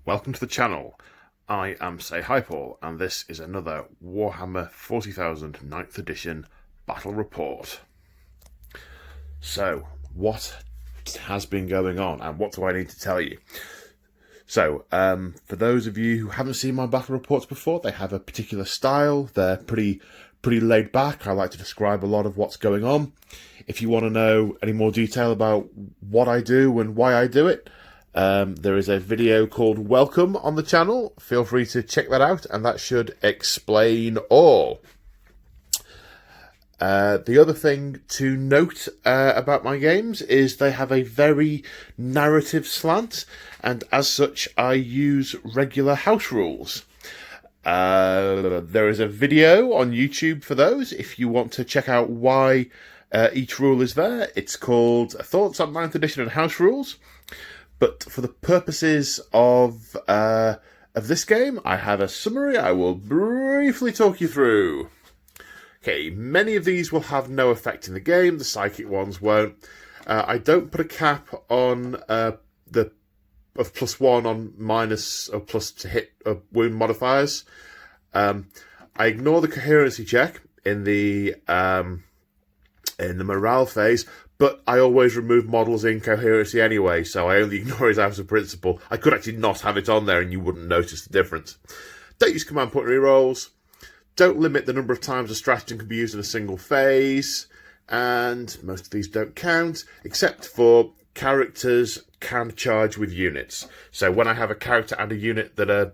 Welcome to the channel. I am Say Hi Paul, and this is another Warhammer 40,000 9th edition battle report. So, what has been going on, and what do I need to tell you? So, for those of you who haven't seen my battle reports before, they have a particular style. They're pretty laid back. I like to describe a lot of what's going on. If you want to know any more detail about what I do and why I do it, there is a video called Welcome on the channel. Feel free to check that out, and that should explain all. The other thing to note about my games is they have a very narrative slant, and as such I use regular house rules. There is a video on YouTube for those if you want to check out why each rule is there. It's called Thoughts on 9th Edition and House Rules. But for the purposes of this game, I have a summary I will briefly talk you through. Okay, many of these will have no effect in the game. The psychic ones won't. I don't put a cap on the +1 on minus or plus to hit wound modifiers. I ignore the coherency check in the morale phase. But I always remove models in coherency anyway, so I only ignore it out of principle. I could actually not have it on there and you wouldn't notice the difference. Don't use command point rerolls. Don't limit the number of times a stratagem can be used in a single phase. And most of these don't count, except for characters can charge with units. So when I have a character and a unit that are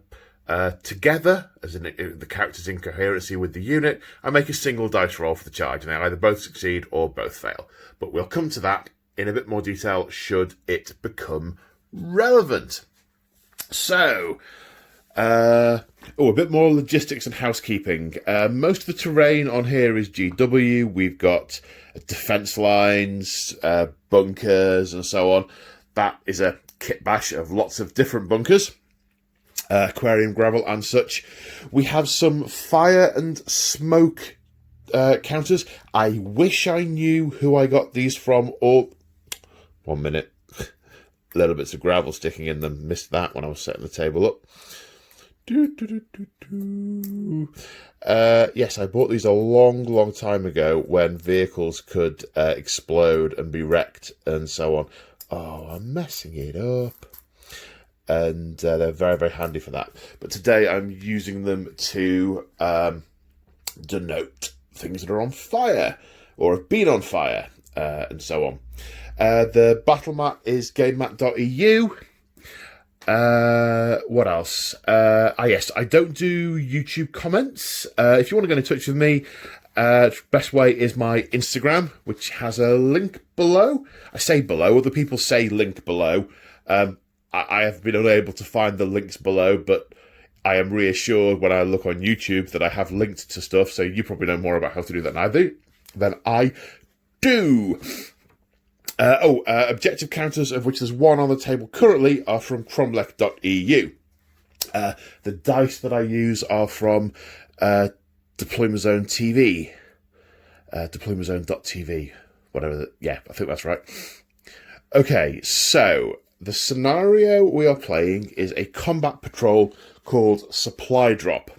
together, as in the character's in coherency with the unit, I make a single dice roll for the charge, and they either both succeed or both fail. But we'll come to that in a bit more detail should it become relevant. So, a bit more logistics and housekeeping. Most of the terrain on here is GW. We've got defense lines, bunkers, and so on. That is a kit bash of lots of different bunkers. Aquarium gravel and such. We have some fire and smoke counters. I wish I knew who I got these from, or 1 minute, little bits of gravel sticking in them. Missed that when I was setting the table up. Yes, I bought these a long time ago when vehicles could explode and be wrecked and so on. Oh, I'm messing it up. And they're very handy for that. But today I'm using them to denote things that are on fire or have been on fire and so on. The battle mat is gamemat.eu. What else? Yes, I don't do YouTube comments. If you want to get in touch with me, best way is my Instagram, which has a link below. I say below, other people say link below. I have been unable to find the links below, but I am reassured when I look on YouTube that I have linked to stuff, so you probably know more about how to do that than I do. Objective counters, of which there's one on the table currently, are from cromlech.eu. The dice that I use are from Deployment Zone TV. Deploymentzone.tv. Whatever. Yeah, I think that's right. Okay, so the scenario we are playing is a combat patrol called Supply Drop.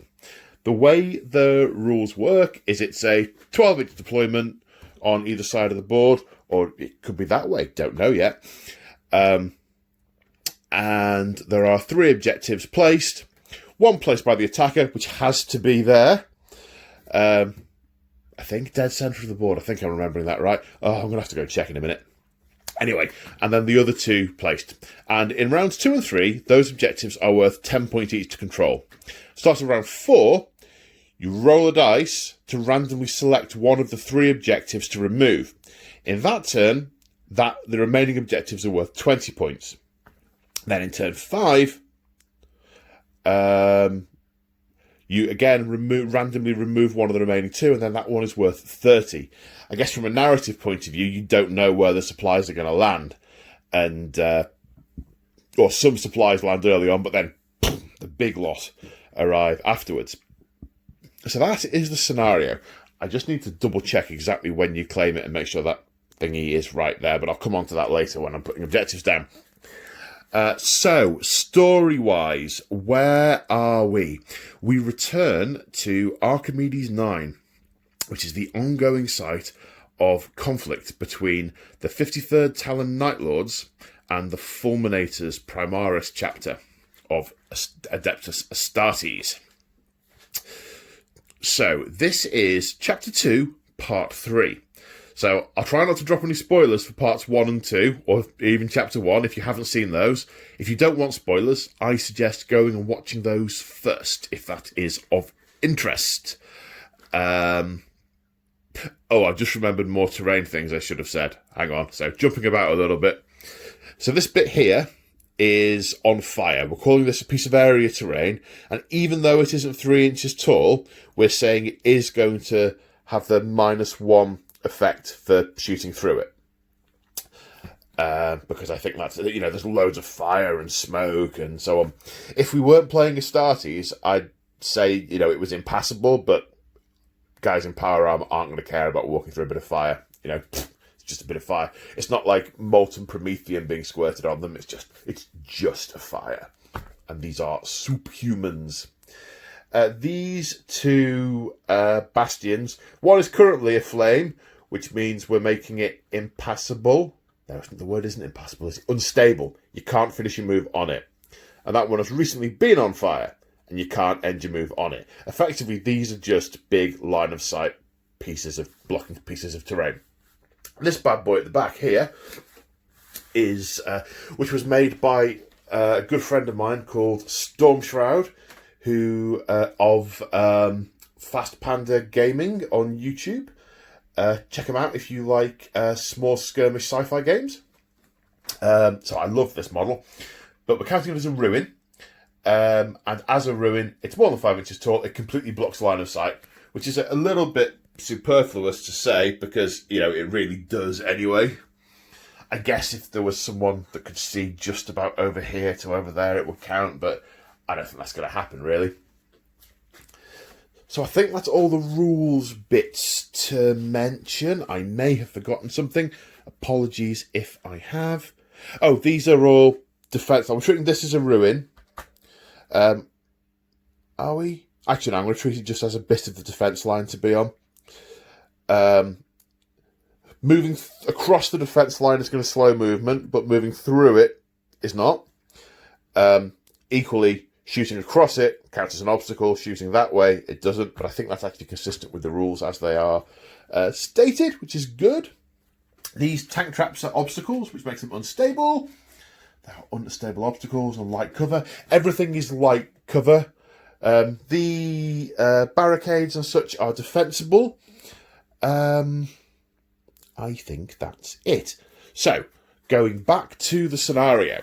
The way the rules work is it's a 12-inch deployment on either side of the board, or it could be that way, don't know yet. And there are 3 objectives placed. One placed by the attacker, which has to be there. I think dead centre of the board. I think I'm remembering that right. Oh, I'm going to have to go check in a minute. Anyway, and then the other 2 placed. And in rounds 2 and 3, those objectives are worth 10 points each to control. Starting round 4, you roll a dice to randomly select one of the 3 objectives to remove. In that turn, the remaining objectives are worth 20 points. Then in turn 5, you again randomly remove one of the remaining 2, and then that one is worth 30. I guess from a narrative point of view, you don't know where the supplies are going to land. And, or some supplies land early on, but then the big lot arrive afterwards. So that is the scenario. I just need to double check exactly when you claim it and make sure that thingy is right there, but I'll come on to that later when I'm putting objectives down. So, story-wise, where are we? We return to Archimedes IX, which is the ongoing site of conflict between the 53rd Talon Night Lords and the Fulminators Primaris chapter of Adeptus Astartes. So, this is Chapter 2, Part 3. So, I'll try not to drop any spoilers for Parts 1 and 2, or even Chapter 1 if you haven't seen those. If you don't want spoilers, I suggest going and watching those first, if that is of interest. I just remembered more terrain things I should have said. Hang on. So, jumping about a little bit. So, this bit here is on fire. We're calling this a piece of area terrain, and even though it isn't 3 inches tall, we're saying it is going to have the -1 effect for shooting through it. Because I think that's, there's loads of fire and smoke and so on. If we weren't playing Astartes, I'd say, it was impassable, but guys in power armor aren't going to care about walking through a bit of fire. It's just a bit of fire. It's not like molten promethium being squirted on them. It's just a fire. And these are superhumans. These two bastions, one is currently aflame, which means we're making it impassable. No, the word isn't impassable, it's unstable. You can't finish your move on it. And that one has recently been on fire, and you can't end your move on it. Effectively, these are just big line of sight blocking pieces of terrain. This bad boy at the back here is, which was made by a good friend of mine called Stormshroud, who of Fast Panda Gaming on YouTube. Check them out if you like small skirmish sci-fi games. So I love this model, but we're counting it as a ruin. And as a ruin, it's more than 5 inches tall. It completely blocks line of sight, which is a little bit superfluous to say because, it really does anyway. I guess if there was someone that could see just about over here to over there, it would count, but I don't think that's going to happen, really. So I think that's all the rules bits to mention. I may have forgotten something. Apologies if I have. Oh, these are all defense. I'm treating this as a ruin. Are we? Actually, no, I'm going to treat it just as a bit of the defense line to be on. Moving across the defense line is going to slow movement, but moving through it is not. Equally, shooting across it counts as an obstacle. Shooting that way, it doesn't. But I think that's actually consistent with the rules as they are stated, which is good. These tank traps are obstacles, which makes them unstable. They are unstable obstacles on light cover. Everything is light cover. The barricades and such are defensible. I think that's it. So, going back to the scenario.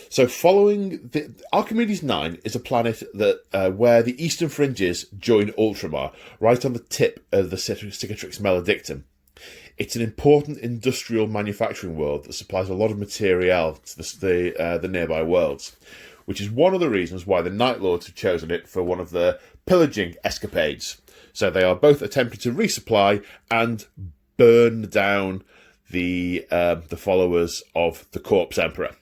So, following Archimedes IX is a planet that where the eastern fringes join Ultramar, right on the tip of the Cicatrix Maledictum. It's an important industrial manufacturing world that supplies a lot of material to the nearby worlds, which is one of the reasons why the Night Lords have chosen it for one of their pillaging escapades. So they are both attempting to resupply and burn down the followers of the Corpse Emperor.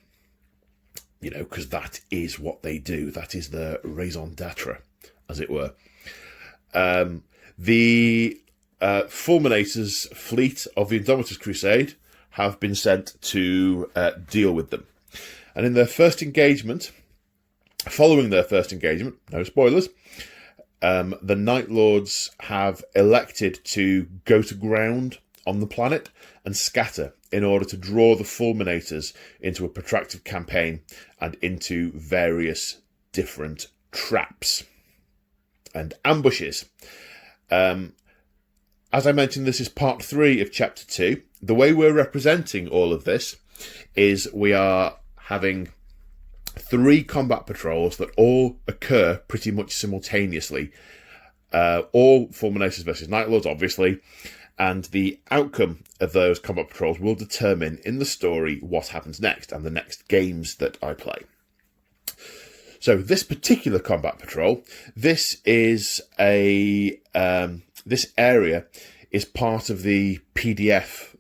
Because that is what they do. That is their raison d'etre, as it were. The Fulminators fleet of the Indomitus Crusade have been sent to deal with them. And in their first engagement, following their first engagement, no spoilers, the Night Lords have elected to go to ground on the planet and scatter in order to draw the Fulminators into a protracted campaign and into various different traps and ambushes. As I mentioned, this is part 3 of chapter 2. The way we're representing all of this is we are having 3 combat patrols that all occur pretty much simultaneously. All Fulminators versus Night Lords, obviously. And the outcome of those combat patrols will determine in the story what happens next and the next games that I play. So this particular combat patrol, this area is part of the PDF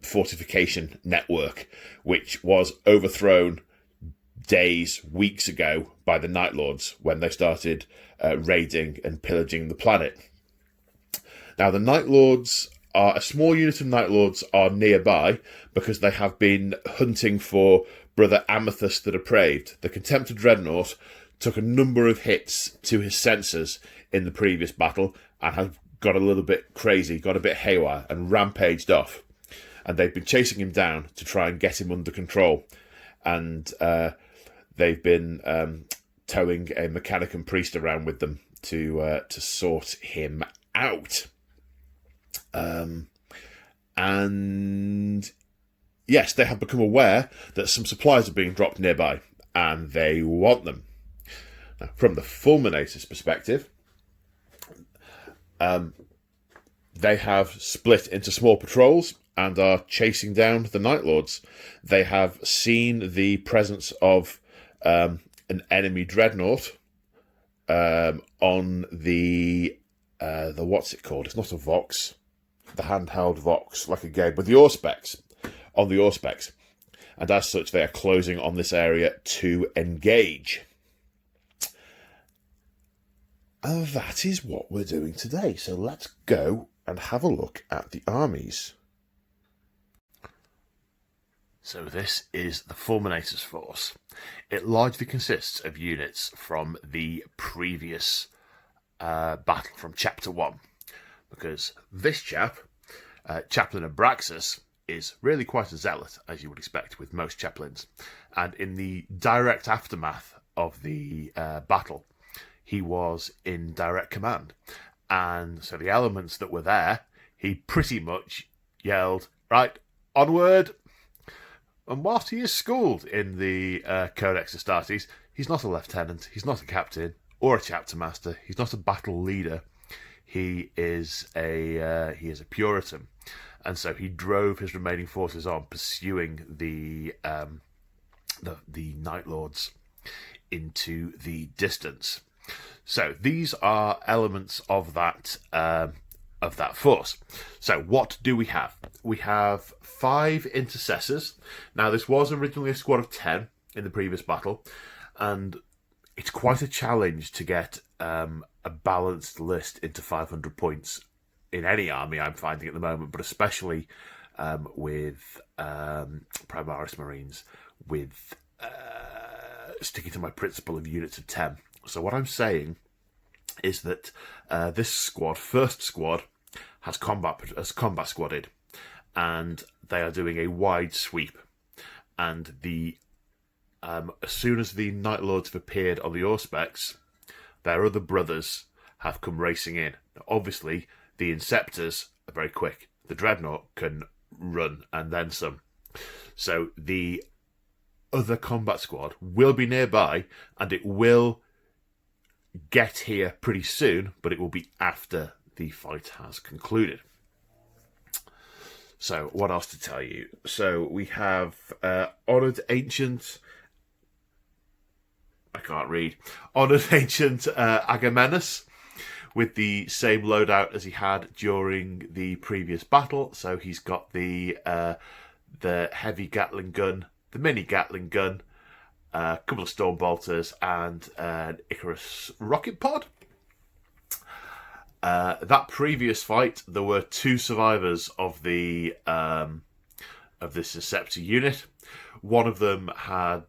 fortification network, which was overthrown days, weeks ago by the Night Lords when they started raiding and pillaging the planet. Now, the Night Lords a small unit of Night Lords are nearby because they have been hunting for Brother Amethyst the Depraved. The Contemptor Dreadnought took a number of hits to his sensors in the previous battle and had got a little bit crazy, got a bit haywire, and rampaged off. And they've been chasing him down to try and get him under control. And they've been towing a Mechanicum priest around with them to sort him out. And yes, they have become aware that some supplies are being dropped nearby, and they want them. Now, from the Fulminators' perspective, they have split into small patrols and are chasing down the Night Lords. They have seen the presence of an enemy dreadnought on the what's it called? It's not a Vox, the handheld Vox, like a game, but the Auspex, on the Auspex. And as such, they are closing on this area to engage. And that is what we're doing today. So let's go and have a look at the armies. So this is the Fulminators force. It largely consists of units from the previous battle from Chapter 1. Because this chap, Chaplain Abraxas, is really quite a zealot, as you would expect with most chaplains. And in the direct aftermath of the battle, he was in direct command. And so the elements that were there, he pretty much yelled, "Right, onward!" And whilst he is schooled in the Codex Astartes, he's not a lieutenant, he's not a captain, or a chapter master, he's not a battle leader. He is a Puritan. And so he drove his remaining forces on, pursuing the Night Lords into the distance. So these are elements of that force. So what do we have? We have 5 intercessors. Now, this was originally a squad of 10 in the previous battle, and it's quite a challenge to get a balanced list into 500 points in any army, I'm finding at the moment, but especially with Primaris Marines, with sticking to my principle of units of 10. So what I'm saying is that this squad, first squad, has combat squadded, and they are doing a wide sweep. And as soon as the Night Lords have appeared on the Auspex, their other brothers have come racing in. Now, obviously, the Inceptors are very quick. The Dreadnought can run and then some. So the other combat squad will be nearby, and it will get here pretty soon, but it will be after the fight has concluded. So what else to tell you? So we have Honoured Ancient Agamenus, with the same loadout as he had during the previous battle. So he's got the heavy Gatling gun, the mini Gatling gun, a couple of storm bolters, and an Icarus rocket pod. That previous fight, there were 2 survivors of this Inceptor unit. One of them had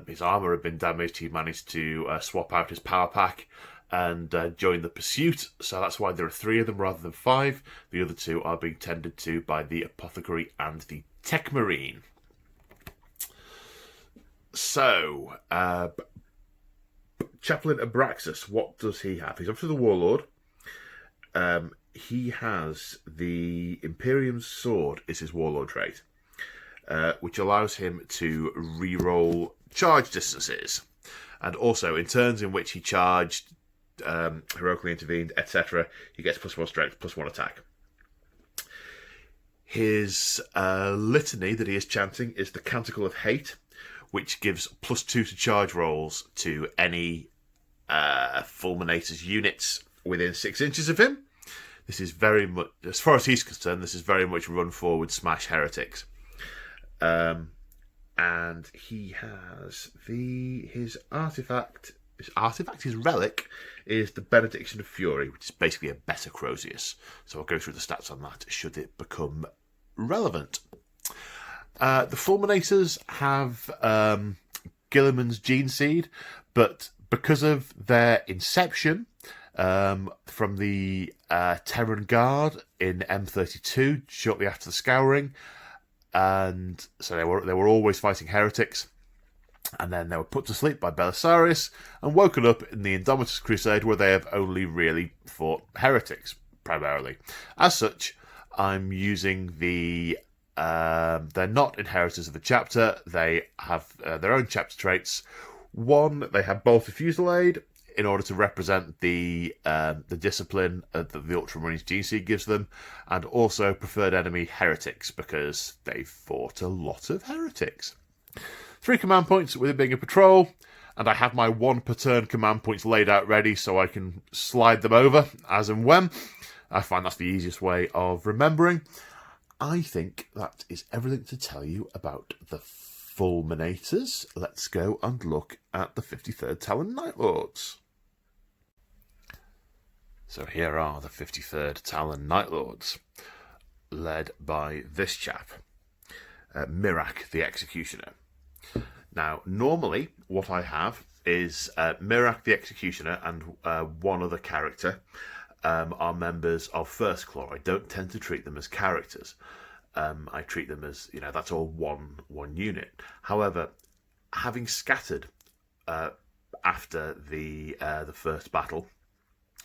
his armour had been damaged. He managed to swap out his power pack and join the pursuit. So that's why there are 3 of them rather than 5. The other 2 are being tended to by the Apothecary and the Tech Marine. So, Chaplain Abraxas, what does he have? He's up to the Warlord. He has the Imperium's Sword is his Warlord trait, which allows him to re-roll charge distances. And also, in turns in which he charged, heroically intervened, etc., he gets +1 strength, +1 attack. His litany that he is chanting is the Canticle of Hate, which gives +2 to charge rolls to any Fulminators units within 6 inches of him. This is very much, as far as he's concerned, this is very much run forward, smash heretics. And he has his artifact. His relic is the Benediction of Fury, which is basically a better Crozius. So I'll go through the stats on that should it become relevant. The Fulminators have Gilliman's Gene Seed, but because of their inception from the Terran Guard in M32 shortly after the Scouring, and so they were always fighting heretics. And then they were put to sleep by Belisarius and woken up in the Indomitus Crusade, where they have only really fought heretics, primarily. As such, I'm using they're not inheritors of the chapter. They have their own chapter traits. One, they have Bolter Fusillade in order to represent the discipline that the Ultramarines Gene Seed gives them, and also Preferred Enemy Heretics, because they fought a lot of heretics. 3 command points with it being a patrol, and I have my 1 per turn command points laid out ready so I can slide them over as and when. I find that's the easiest way of remembering. I think that is everything to tell you about the Fulminators. Let's go and look at the 53rd Talon Night Lords. So here are the 53rd Talon Night Lords, led by this chap, Mirak the Executioner. Now, normally, what I have is Mirak the Executioner and one other character are members of First Claw. I don't tend to treat them as characters. I treat them as, that's all one unit. However, having scattered after the first battle,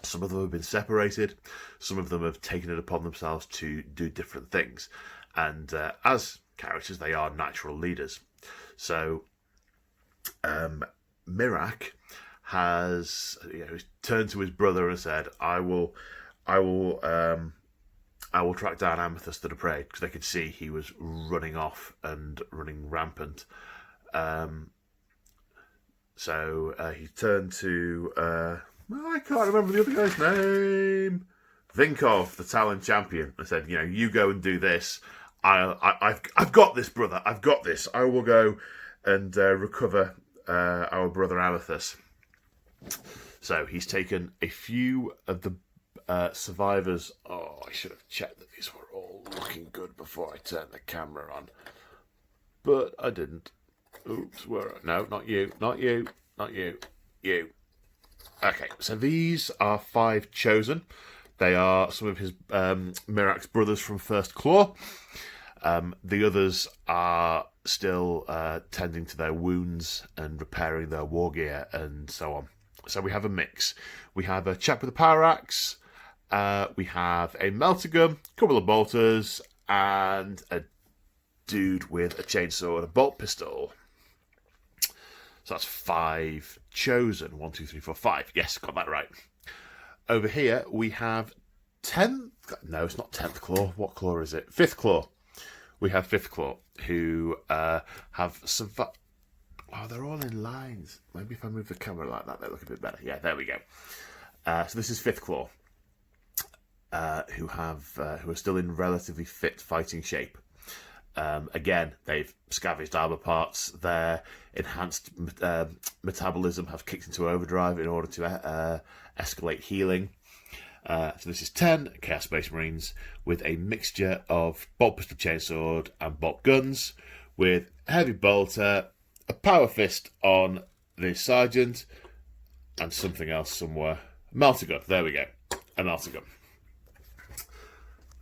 some of them have been separated. Some of them have taken it upon themselves to do different things. And as characters, they are natural leaders. So Mirak has turned to his brother and said, I will track down Amethyst the Depraved, because they could see he was running off and running rampant. So he turned to I can't remember the other guy's name, Vinkov, the Talon champion, and said, you go and do this. I've got this, brother. I've got this. I will go and recover our brother Amethyst. So he's taken a few of the survivors. Oh, I should have checked that these were all looking good before I turned the camera on, but I didn't. Oops, no, not you, not you, not you, you. Okay, so these are 5 chosen. They are some of his Mirak's brothers from First Claw. The others are still tending to their wounds and repairing their war gear and so on. So we have a mix. We have a chap with a power axe. We have a melter gun, a couple of bolters, and a dude with a chainsaw and a bolt pistol. So that's 5 chosen. 1, 2, 3, 4, 5. Yes, got that right. Over here we have 10th. No, it's not 10th Claw. What Claw is it? 5th Claw. We have 5th Claw, who have survived. Oh, they're all in lines. Maybe if I move the camera like that, they look a bit better. Yeah, there we go. So this is 5th Claw, who are still in relatively fit fighting shape. Again, they've scavenged armor parts. Their enhanced metabolism have kicked into overdrive in order to escalate healing. So this is 10 Chaos Space Marines with a mixture of bolt pistol chainsword and bolt guns, with heavy bolter, a power fist on the sergeant, and something else somewhere. Melter gun. There we go. A melter gun.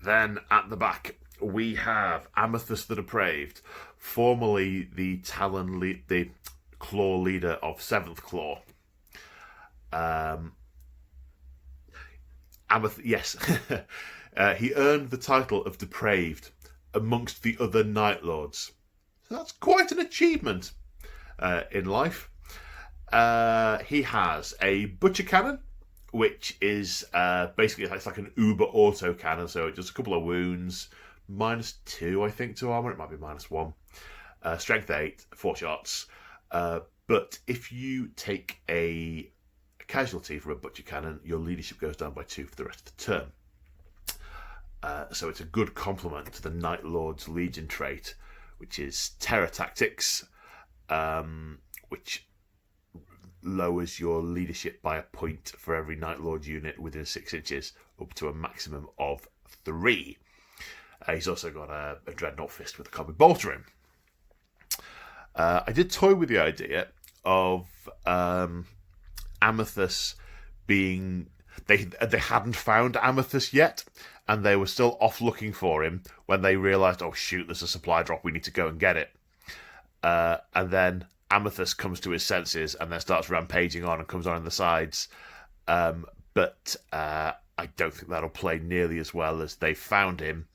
Then at the back we have Amethyst the Depraved, formerly the Talon the Claw leader of 7th Claw. Yes. He earned the title of Depraved amongst the other Night Lords. So that's quite an achievement in life. He has a Butcher Cannon, which is basically it's like an Uber auto cannon, so it does a couple of wounds, -2, I think, to armor. It might be -1. Strength 8, 4 shots. But if you take a casualty from a Butcher Cannon, your leadership goes down by 2 for the rest of the turn. So it's a good complement to the Night Lord's Legion trait, which is Terror Tactics, which lowers your leadership by a point for every Night Lord unit within 6 inches, up to a maximum of 3. He's also got a Dreadnought Fist with a Carbon Bolter in. I did toy with the idea of Amethyst being... They hadn't found Amethyst yet, and they were still off looking for him when they realised, oh shoot, there's a supply drop, we need to go and get it. And then Amethyst comes to his senses and then starts rampaging on and comes on the sides. But I don't think that'll play nearly as well as they found him,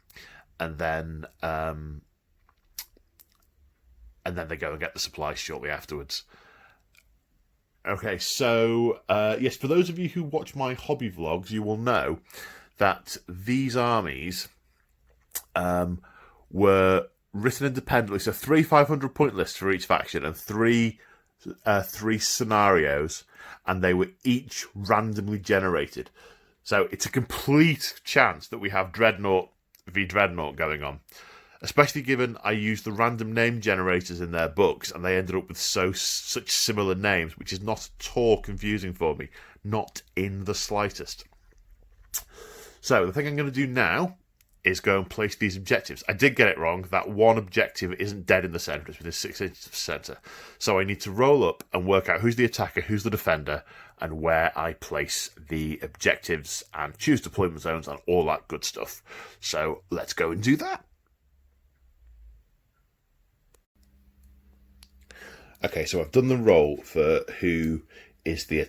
and then they go and get the supplies shortly afterwards. Okay, so yes, for those of you who watch my hobby vlogs, you will know that these armies were written independently. So 3 500-point lists for each faction and three scenarios, and they were each randomly generated. So it's a complete chance that we have Dreadnought v Dreadnought going on. Especially given I used the random name generators in their books, and they ended up with such similar names, which is not at all confusing for me. Not in the slightest. So the thing I'm going to do now is go and place these objectives. I did get it wrong. That one objective isn't dead in the centre. It's within 6 inches of the centre. So I need to roll up and work out who's the attacker, who's the defender, and where I place the objectives and choose deployment zones and all that good stuff. So let's go and do that. Okay, so I've done the roll for who is the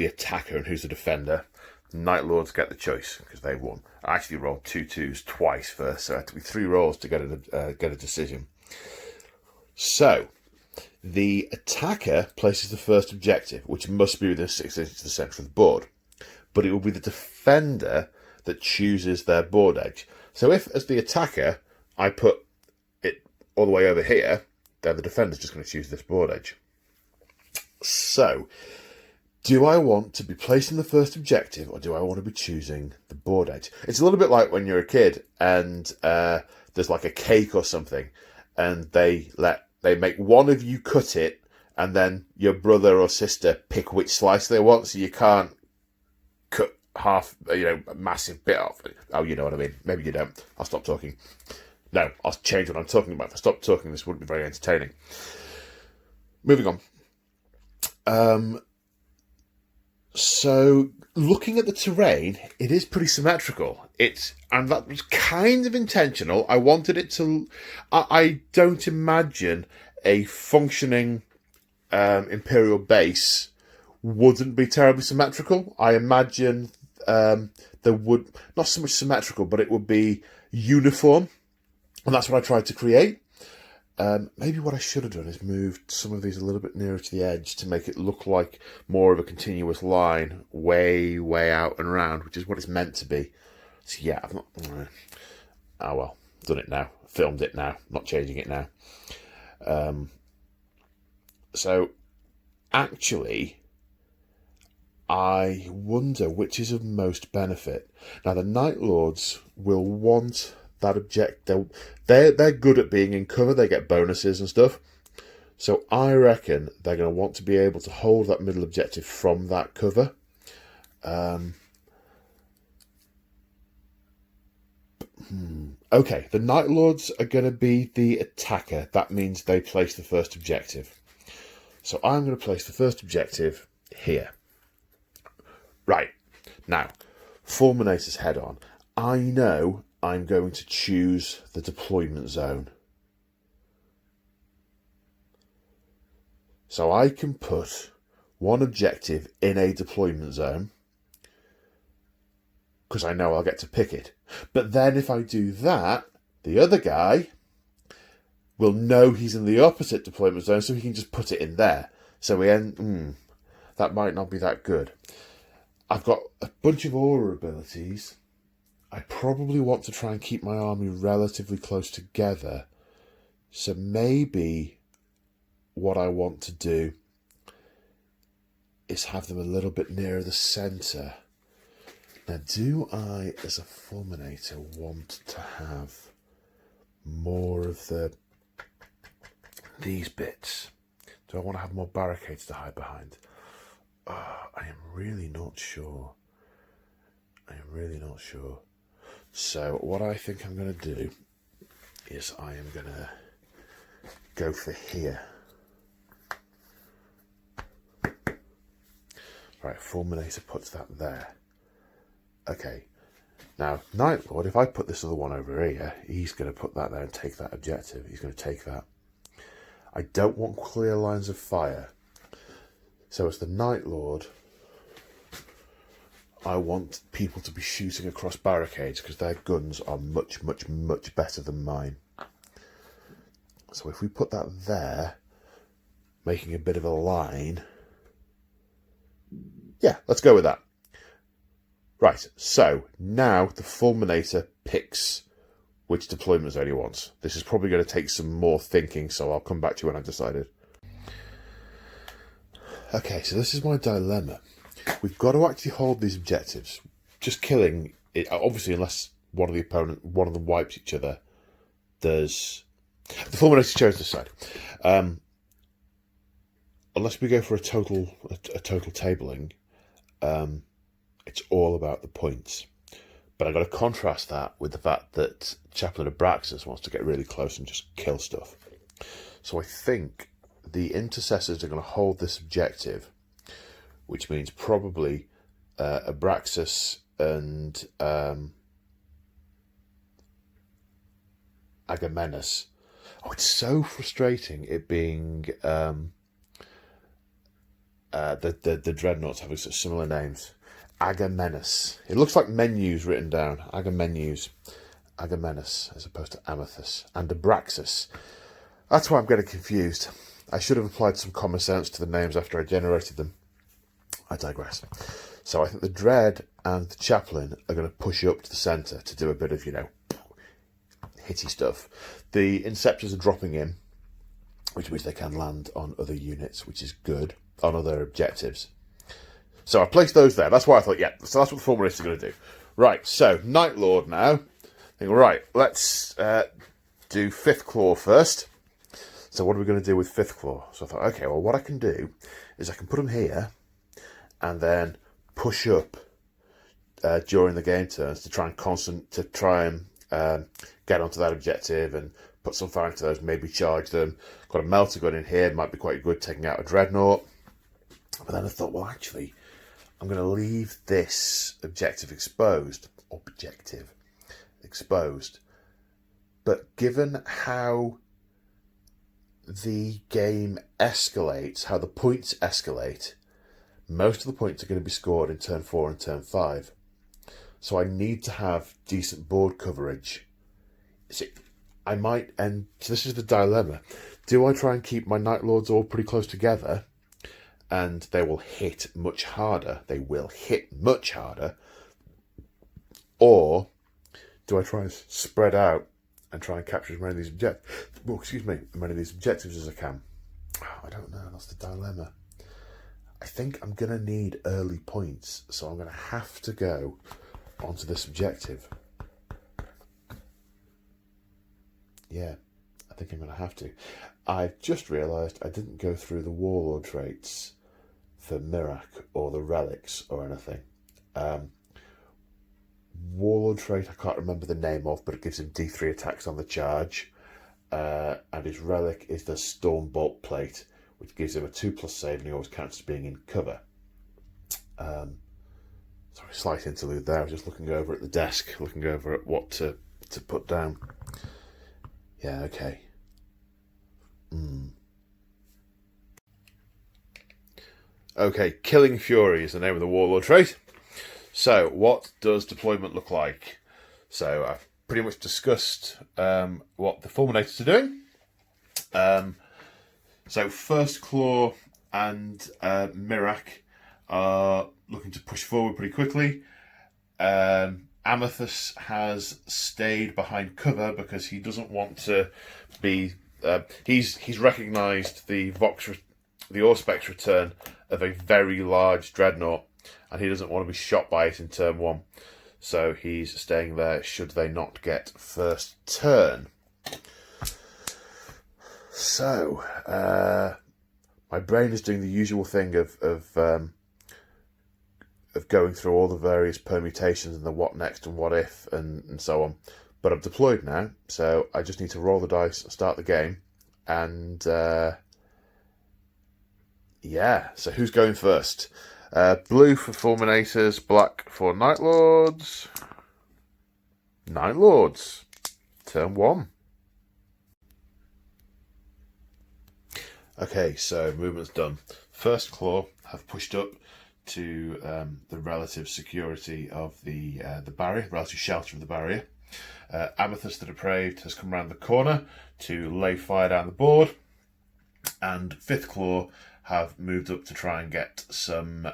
attacker and who's the defender. The Night Lords get the choice because they won. I actually rolled 2 2s twice first, so it took me 3 rolls to get a decision. So the attacker places the first objective, which must be within 6 inches of the centre of the board, but it will be the defender that chooses their board edge. So if, as the attacker, I put it all the way over here, then the defender's just going to choose this board edge. So, do I want to be placing the first objective, or do I want to be choosing the board edge? It's a little bit like when you're a kid and there's like a cake or something, and they make one of you cut it, and then your brother or sister pick which slice they want, so you can't cut half, a massive bit off. Oh, you know what I mean. Maybe you don't. I'll stop talking. No, I'll change what I'm talking about. If I stop talking, this wouldn't be very entertaining. Moving on. So, looking at the terrain, it is pretty symmetrical. And that was kind of intentional. I wanted it to... I don't imagine a functioning Imperial base wouldn't be terribly symmetrical. I imagine there would... Not so much symmetrical, but it would be uniform. And that's what I tried to create. Maybe what I should have done is moved some of these a little bit nearer to the edge to make it look like more of a continuous line way, way out and around, which is what it's meant to be. So yeah, I've not... Oh well, done it now. Filmed it now. Not changing it now. So, actually, I wonder which is of most benefit. Now, the Night Lords will want... that objective, they're good at being in cover. They get bonuses and stuff. So I reckon they're going to want to be able to hold that middle objective from that cover. Okay, the Night Lords are going to be the attacker. That means they place the first objective. So I'm going to place the first objective here. Right, now, Fulminators head on. I know I'm going to choose the deployment zone. So I can put one objective in a deployment zone because I know I'll get to pick it. But then if I do that, the other guy will know he's in the opposite deployment zone, so he can just put it in there. So we end... that might not be that good. I've got a bunch of aura abilities. I probably want to try and keep my army relatively close together. So maybe what I want to do is have them a little bit nearer the centre. Now, do I, as a Fulminator, want to have more of these bits? Do I want to have more barricades to hide behind? I am really not sure. So what I think I'm going to do is I am going to go for here. Right, Fulminator puts that there. Okay, now Night Lord, if I put this other one over here, he's going to put that there and take that objective. He's going to take that. I don't want clear lines of fire. So as the Night Lord, I want people to be shooting across barricades because their guns are much, much, much better than mine. So if we put that there, making a bit of a line, yeah, let's go with that. Right, so now the Fulminator picks which deployment zone he wants. This is probably going to take some more thinking, so I'll come back to you when I've decided. Okay, so this is my dilemma. We've got to actually hold these objectives. Just killing it, obviously, unless one of them wipes each other. There's the Fulminator chose this side. Unless we go for a total tabling, it's all about the points. But I've got to contrast that with the fact that Chaplain Abraxas wants to get really close and just kill stuff. So I think the intercessors are going to hold this objective, which means probably Abraxas and Agamenus. Oh, it's so frustrating it being the dreadnoughts having such similar names. Agamenus. It looks like menus written down. Agamenus. Agamenus as opposed to Amathus. And Abraxas. That's why I'm getting confused. I should have applied some common sense to the names after I generated them. I digress. So I think the Dread and the Chaplain are going to push up to the centre to do a bit of, hitty stuff. The Inceptors are dropping in, which means they can land on other units, which is good, on other objectives. So I placed those there. That's why I thought, yeah, so that's what the Fulminators are going to do. Right, so Night Lord now. Right, let's do Fifth Claw first. So what are we going to do with Fifth Claw? So I thought, okay, well, what I can do is I can put them here and then push up during the game turns to try and get onto that objective and put some fire into those, maybe charge them. Got a melter gun in here, might be quite good taking out a dreadnought. But then I thought, well, actually, I'm going to leave this objective exposed. But given how the game escalates, how the points escalate, most of the points are going to be scored in turn 4 and turn 5. So I need to have decent board coverage. See, I might, and so this is the dilemma. Do I try and keep my Night Lords all pretty close together and they will hit much harder? They will hit much harder. Or do I try and spread out and try and capture as many of these objectives as I can? I don't know. That's the dilemma. I think I'm going to need early points, so I'm going to have to go onto this objective. Yeah, I think I'm going to have to. I've just realised I didn't go through the Warlord traits for Mirak or the relics or anything. Warlord trait, I can't remember the name of, but it gives him D3 attacks on the charge. And his relic is the Stormbolt plate, which gives him a 2+ save and he always counts as being in cover. Sorry, slight interlude there. I was just looking over at the desk, looking over at what to put down. Yeah, okay. Okay, Killing Fury is the name of the Warlord trait. So, what does deployment look like? So, I've pretty much discussed what the Fulminators are doing. So, First Claw and Mirak are looking to push forward pretty quickly. Amathus has stayed behind cover because he doesn't want to be... he's recognised the Auspex return of a very large dreadnought and he doesn't want to be shot by it in turn 1. So he's staying there should they not get first turn. So, my brain is doing the usual thing of going through all the various permutations and the what next and what if and so on. But I'm deployed now, so I just need to roll the dice, start the game, and yeah. So who's going first? Blue for Fulminators, black for Night Lords. Night Lords, turn 1. Okay, so movement's done. First claw have pushed up to the relative security of the barrier, relative shelter of the barrier. Amethyst the Depraved has come around the corner to lay fire down the board, and Fifth Claw have moved up to try and get some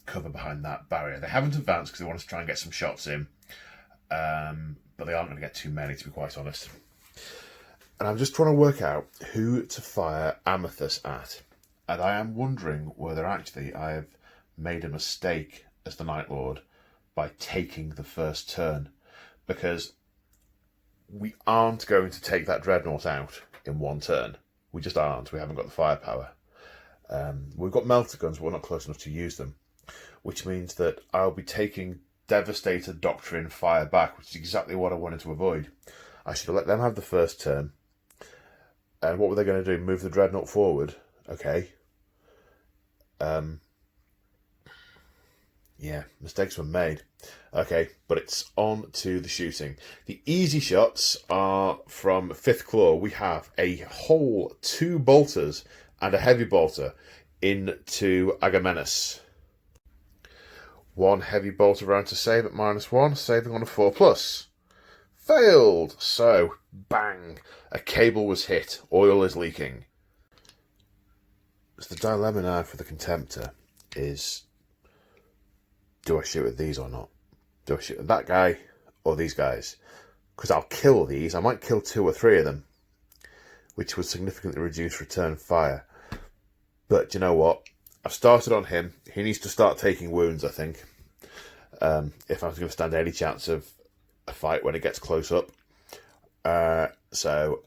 cover behind that barrier. They haven't advanced because they want to try and get some shots in, but they aren't going to get too many, to be quite honest. And I'm just trying to work out who to fire Amethyst at, and I am wondering whether actually I have made a mistake as the Night Lord by taking the first turn, because we aren't going to take that Dreadnought out in one turn. We just aren't. We haven't got the firepower. We've got melter guns, but we're not close enough to use them, which means that I'll be taking Devastator Doctrine fire back, which is exactly what I wanted to avoid. I should have let them have the first turn. And what were they going to do? Move the Dreadnought forward? Okay. Yeah, mistakes were made. Okay, but it's on to the shooting. The easy shots are from Fifth Claw. We have a whole 2 bolters and a heavy bolter into Archimedes. 1 heavy bolter round to save at -1, saving on a 4+. Failed! So, bang! A cable was hit. Oil is leaking. So the dilemma now for the Contemptor is, do I shoot at these or not? Do I shoot at that guy or these guys? Because I'll kill these. I might kill 2 or 3 of them, which would significantly reduce return fire. But you know what? I've started on him. He needs to start taking wounds, I think. If I was going to stand any chance of a fight when it gets close up. So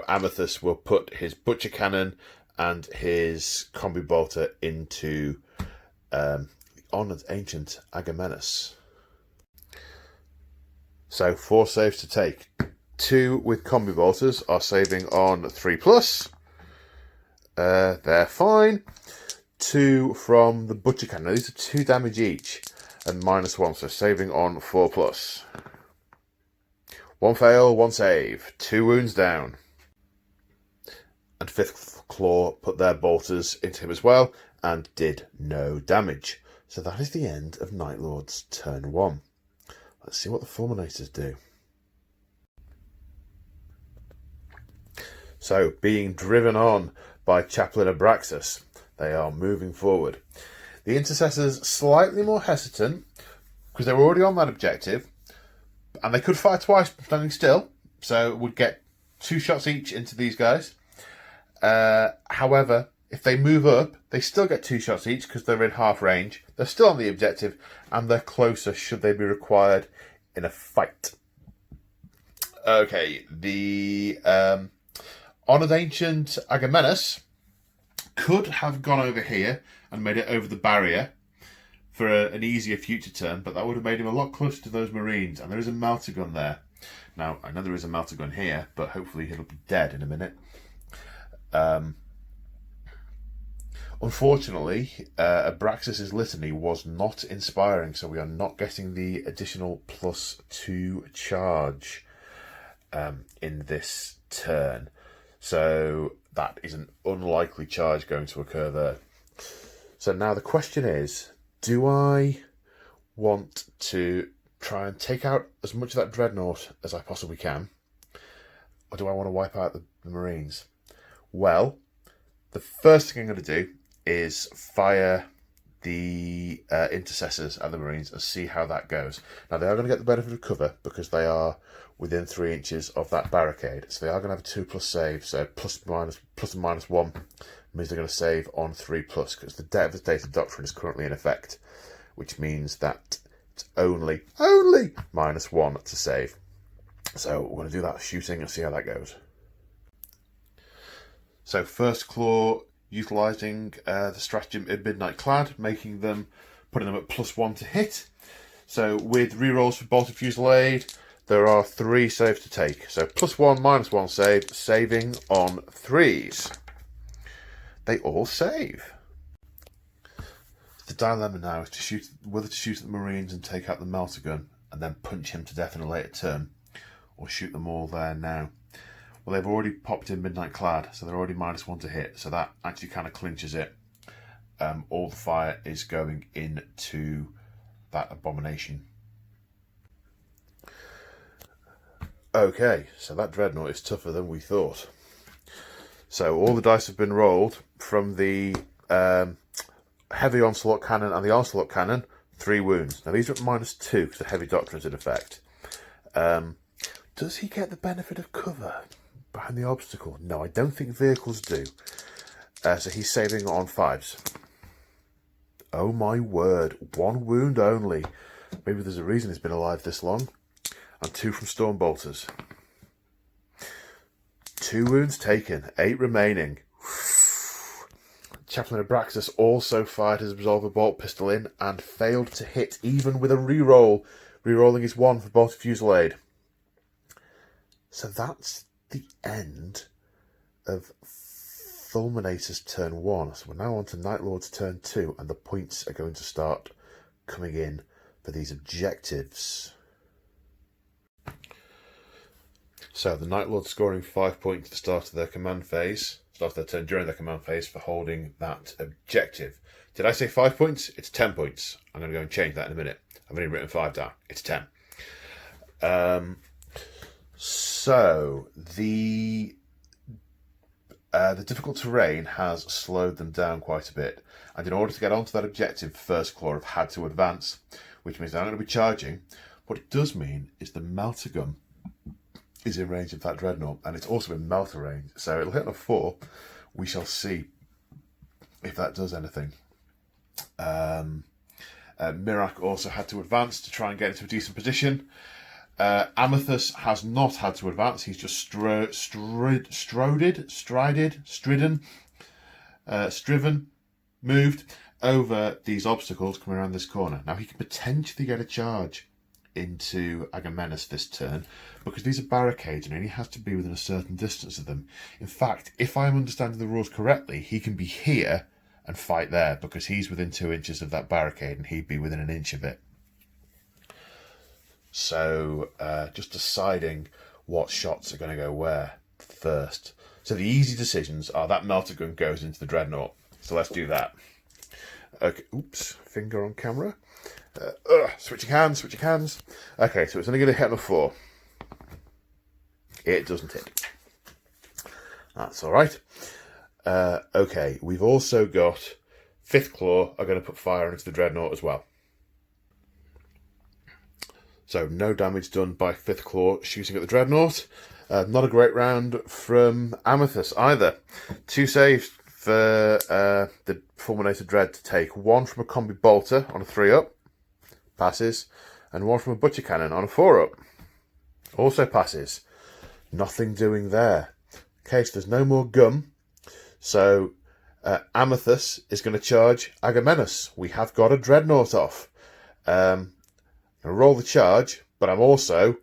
Amethyst will put his Butcher Cannon and his Combi Bolter into Honoured Ancient Archimedes. So 4 saves to take. 2 with Combi Bolters are saving on 3+. They're fine. 2 from the Butcher Cannon. These are 2 damage each and -1, so saving on 4+. 1 fail, 1 save. 2 wounds down. And Fifth Claw put their bolters into him as well and did no damage. So that is the end of Night Lord's turn 1. Let's see what the Fulminators do. So, being driven on by Chaplain Abraxas, they are moving forward. The Intercessors slightly more hesitant because they were already on that objective, and they could fire twice standing still, so would get 2 shots each into these guys. However, if they move up, they still get 2 shots each because they're in half range. They're still on the objective, and they're closer should they be required in a fight. Okay, the Honoured Ancient Archimedes could have gone over here and made it over the barrier for an easier future turn, but that would have made him a lot closer to those Marines, and there is a melter gun there. Now, I know there is a melter gun here, but hopefully he'll be dead in a minute. Unfortunately, Abraxas' litany was not inspiring, so we are not getting the additional +2 charge in this turn. So that is an unlikely charge going to occur there. So now the question is, do I want to try and take out as much of that Dreadnought as I possibly can, or do I want to wipe out the Marines? Well, the first thing I'm going to do is fire the Intercessors at the Marines and see how that goes. Now, they are going to get the benefit of cover because they are within 3 inches of that barricade. So they are going to have a 2+ save, so plus and -1 means they're going to save on 3+, because the Devastator Doctrine is currently in effect, which means that it's only -1 to save. So we're going to do that shooting and see how that goes. So first claw, utilising the stratagem in Midnight Clad, putting them at +1 to hit. So with rerolls for Bolted Fusillade, there are 3 saves to take. So +1, -1 save, saving on 3s. They all save. The dilemma now is to shoot whether to shoot at the Marines and take out the melter gun and then punch him to death in a later turn, or shoot them all there now. Well, they've already popped in Midnight Clad, so they're already -1 to hit, so that actually kind of clinches it. All the fire is going into that abomination. Okay, so that Dreadnought is tougher than we thought. So all the dice have been rolled from the Heavy Onslaught Cannon and the Onslaught Cannon, 3 wounds. Now these are at -2 because the Heavy Doctrine's in effect. Does he get the benefit of cover behind the obstacle? No, I don't think vehicles do. So he's saving on 5s. Oh my word, 1 wound only. Maybe there's a reason he's been alive this long. And 2 from Stormbolters. 2 wounds taken, 8 remaining. Chaplain Abraxas also fired his Absolver Bolt Pistol in and failed to hit, even with a reroll. Rerolling his 1 for Bolted Fusillade. So that's the end of Fulminators turn 1. So we're now on to Night Lord's turn 2, and the points are going to start coming in for these objectives. So the Night Lord scoring 5 points at the start of their command phase, start of their turn during their command phase for holding that objective. Did I say 5 points? It's 10 points. I'm going to go and change that in a minute. I've only written 5 down. It's 10. So the difficult terrain has slowed them down quite a bit, and in order to get onto that objective, First Claw have had to advance, which means they're not going to be charging. What it does mean is the Melter Gun is in range of that Dreadnought, and it's also in Melter range, so it'll hit on a 4. We shall see if that does anything. Mirak also had to advance to try and get into a decent position. Amethyst has not had to advance. He's just striven, moved over these obstacles coming around this corner. Now he can potentially get a charge into Archimedes this turn, because these are barricades and he has to be within a certain distance of them. In fact, if I'm understanding the rules correctly, he can be here and fight there, because he's within 2 inches of that barricade and he'd be within 1 inch of it. So just deciding what shots are going to go where first. So the easy decisions are that Melter Gun goes into the Dreadnought. So let's do that. Okay, oops, finger on camera. Switching hands. Okay, so it's only going to hit on a 4. It doesn't hit. That's all right. Okay, we've also got 5th Claw are going to put fire into the Dreadnought as well. So no damage done by 5th Claw shooting at the Dreadnought. Not a great round from Amethyst either. 2 saves for the Fulminator Dread to take. 1 from a Combi Bolter on a 3-up. Passes. And 1 from a Butcher Cannon on a 4-up. Also passes. Nothing doing there. Okay, so there's no more gum. So Amethyst is going to charge Archimedes. We have got a Dreadnought off. I'm going to roll the charge, but I'm also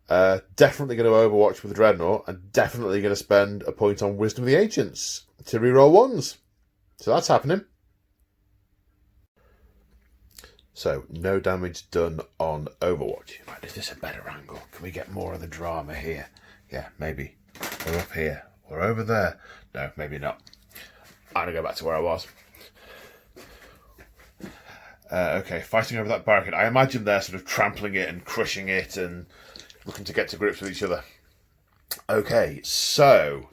definitely going to Overwatch with the Dreadnought and definitely going to spend a point on Wisdom of the Ancients to reroll 1s. So that's happening. So, no damage done on Overwatch. Right, is this a better angle? Can we get more of the drama here? Yeah, maybe. Or up here. Or over there. No, maybe not. I'm going to go back to where I was. Okay, fighting over that barricade. I imagine they're sort of trampling it and crushing it and looking to get to grips with each other. Okay, so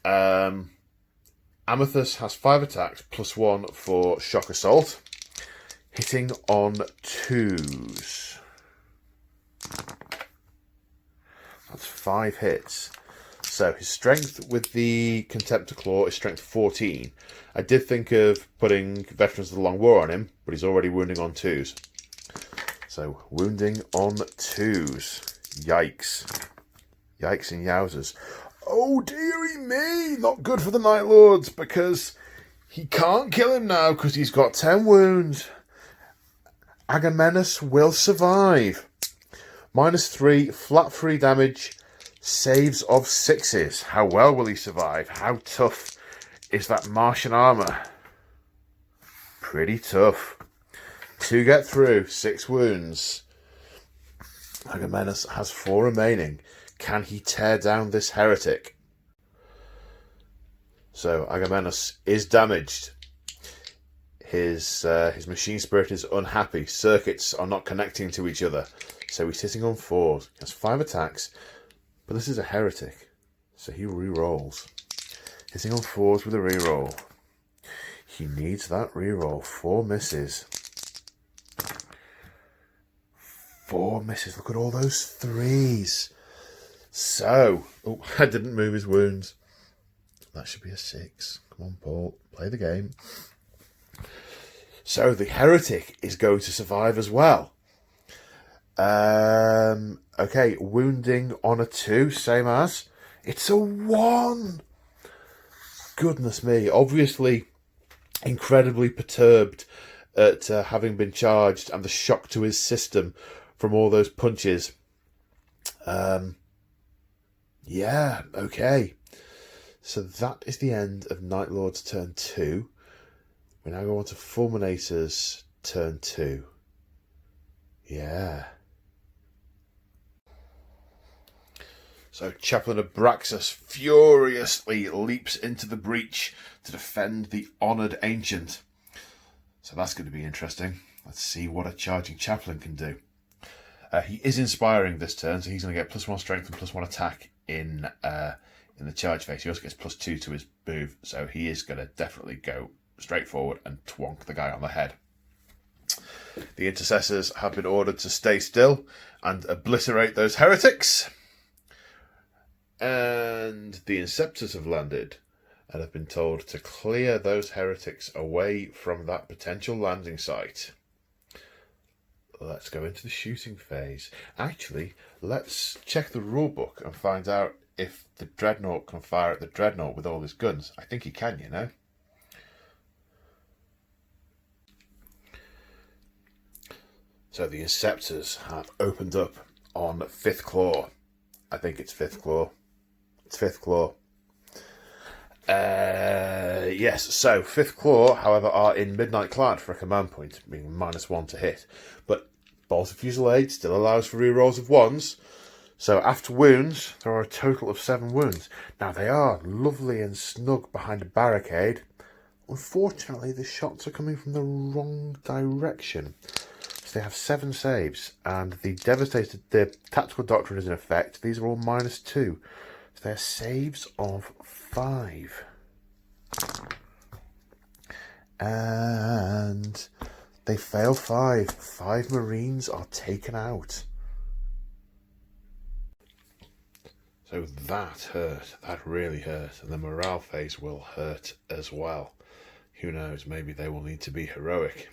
Amethyst has 5 attacks plus 1 for Shock Assault. Hitting on 2s. That's 5 hits. So his strength with the Contemptor Claw is strength 14. I did think of putting Veterans of the Long War on him, but he's already wounding on 2s. So wounding on 2s. Yikes. Yikes and yowzers. Oh dearie me! Not good for the Night Lords, because he can't kill him now because he's got 10 wounds. Archimedes will survive. -3, flat 3 damage, saves of 6s. How well will he survive? How tough is that Martian armour? Pretty tough. To get through, 6 wounds. Archimedes has 4 remaining. Can he tear down this heretic? So Archimedes is damaged. His machine spirit is unhappy. Circuits are not connecting to each other. So he's sitting on 4s. He has 5 attacks. But this is a heretic. So he re-rolls. Hitting on 4s with a re-roll. He needs that re-roll. 4 misses. 4 misses. Look at all those 3s. So, oh, I didn't move his wounds. That should be a 6. Come on, Paul. Play the game. So the heretic is going to survive as well. Okay, wounding on a 2, same as. It's a 1. Goodness me. Obviously, incredibly perturbed at having been charged and the shock to his system from all those punches. Yeah, okay. So that is the end of Night Lord's turn 2. We now go on to Fulminators turn 2. Yeah. So Chaplain Abraxas furiously leaps into the breach to defend the honoured ancient. So that's going to be interesting. Let's see what a charging chaplain can do. He is inspiring this turn, so he's going to get +1 strength and +1 attack in the charge phase. He also gets +2 to his move, so he is going to definitely go straight forward and twonk the guy on the head. The intercessors have been ordered to stay still and obliterate those heretics. And the Inceptors have landed and have been told to clear those heretics away from that potential landing site. Let's go into the shooting phase. Actually, let's check the rulebook and find out if the Dreadnought can fire at the Dreadnought with all his guns. I think he can, you know. So the Inceptors have opened up on 5th Claw. I think it's 5th Claw. It's 5th Claw. Yes, so 5th Claw, however, are in Midnight Clad for a command point, being -1 to hit. But Bolt of Fusillade still allows for rerolls of 1s. So after wounds, there are a total of 7 wounds. Now they are lovely and snug behind a barricade. Unfortunately, the shots are coming from the wrong direction. So they have 7 saves, and the tactical doctrine is in effect. These are all -2. So they're saves of 5. And they fail 5. 5 Marines are taken out. So that hurt. That really hurt. And the morale phase will hurt as well. Who knows, maybe they will need to be heroic.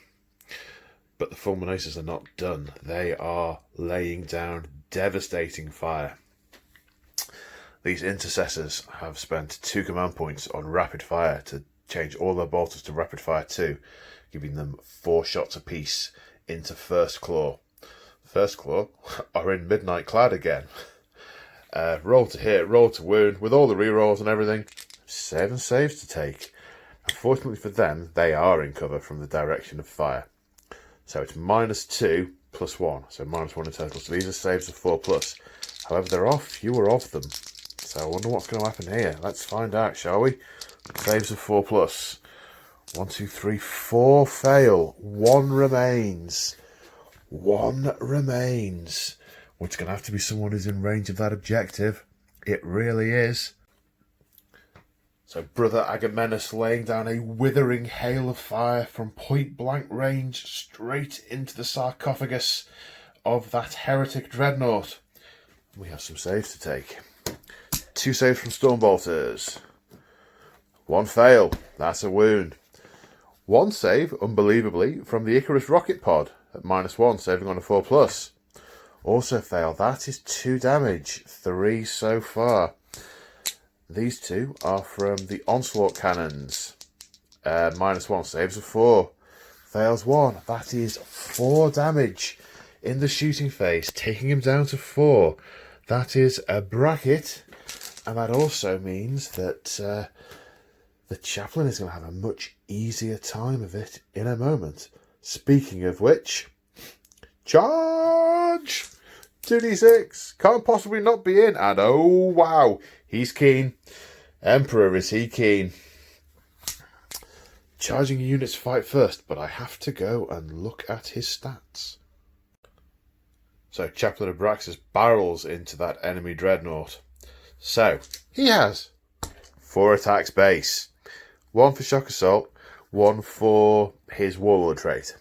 But the Fulminators are not done. They are laying down devastating fire. These intercessors have spent 2 command points on rapid fire to change all their bolters to rapid fire 2, giving them 4 shots apiece into First Claw. First Claw are in Midnight Clad again. Roll to hit, roll to wound, with all the rerolls and everything. 7 saves to take. Unfortunately for them, they are in cover from the direction of fire. So it's -2 + 1, so -1 in total. So these are saves of 4+. However, there are fewer of them. So I wonder what's going to happen here. Let's find out, shall we? Saves of 4+. 1, 2, 3, 4 fail. 1 remains. 1 remains. Well, it's going to have to be someone who's in range of that objective. It really is. So Brother Archimedes laying down a withering hail of fire from point-blank range straight into the sarcophagus of that heretic dreadnought. We have some saves to take. 2 saves from Stormbolters. 1 fail. That's a wound. 1 save, unbelievably, from the Icarus rocket pod at -1, saving on a 4+. Also fail. That is 2 damage. 3 so far. These 2 are from the Onslaught cannons. -1, saves of 4. Fails 1. That is 4 damage in the shooting phase, taking him down to 4. That is a bracket. And that also means that the chaplain is going to have a much easier time of it in a moment. Speaking of which, charge! 2d6. Can't possibly not be in. And oh, wow. He's keen. Emperor, is he keen? Charging units fight first, but I have to go and look at his stats. So, Chaplain Abraxas barrels into that enemy dreadnought. So, he has 4 attacks base. 1 for Shock Assault, 1 for his Warlord trait.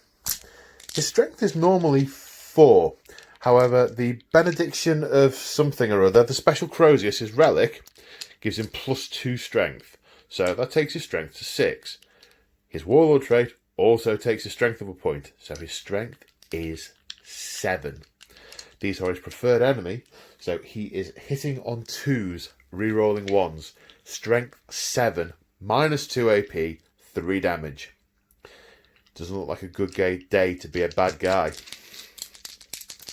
His strength is normally 4. However, the benediction of something or other, the special Crozius, his relic, gives him +2 strength. So that takes his strength to 6. His Warlord trait also takes his strength of a point. So his strength is 7. These are his preferred enemy. So he is hitting on 2s, rerolling 1s. Strength 7, -2 AP, 3 damage. Doesn't look like a good day to be a bad guy.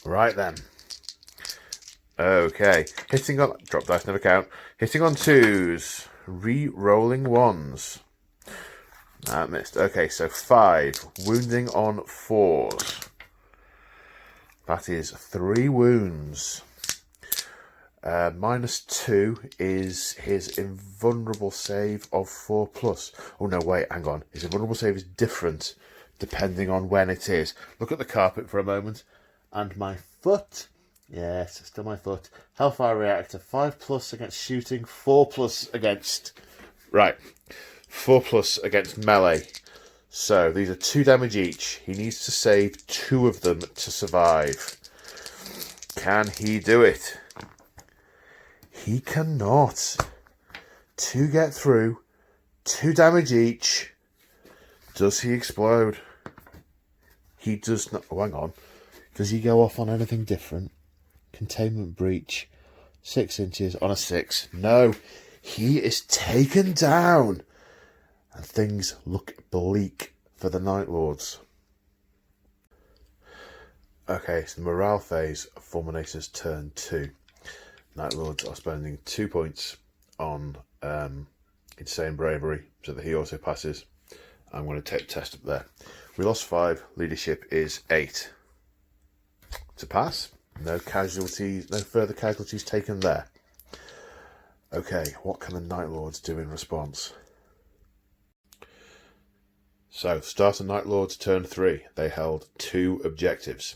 Right then. Okay. Hitting on... Drop dice, never count. Hitting on 2s. Re-rolling 1s. That missed. Okay, so 5. Wounding on 4s. That is 3 wounds. -2 is his invulnerable save of 4+. Oh, no, wait, hang on. His invulnerable save is different depending on when it is. Look at the carpet for a moment. And my foot. Yes, still my foot. Hellfire Reactor. 5+ against shooting. 4+ against... Right. 4+ against melee. So, these are 2 damage each. He needs to save 2 of them to survive. Can he do it? He cannot. 2 get through. 2 damage each. Does he explode? He does not... Oh, hang on. Does he go off on anything different? Containment breach. 6 inches on a 6. No. He is taken down. And things look bleak for the Night Lords. Okay, so the morale phase of Fulminators turn 2. Night Lords are spending 2 points on Insane Bravery, so that he also passes. I'm going to take the test up there. We lost 5. Leadership is 8. To pass. No casualties, no further casualties taken there. Okay, what can the Night Lords do in response? So, start of Night Lords turn 3. They held 2 objectives,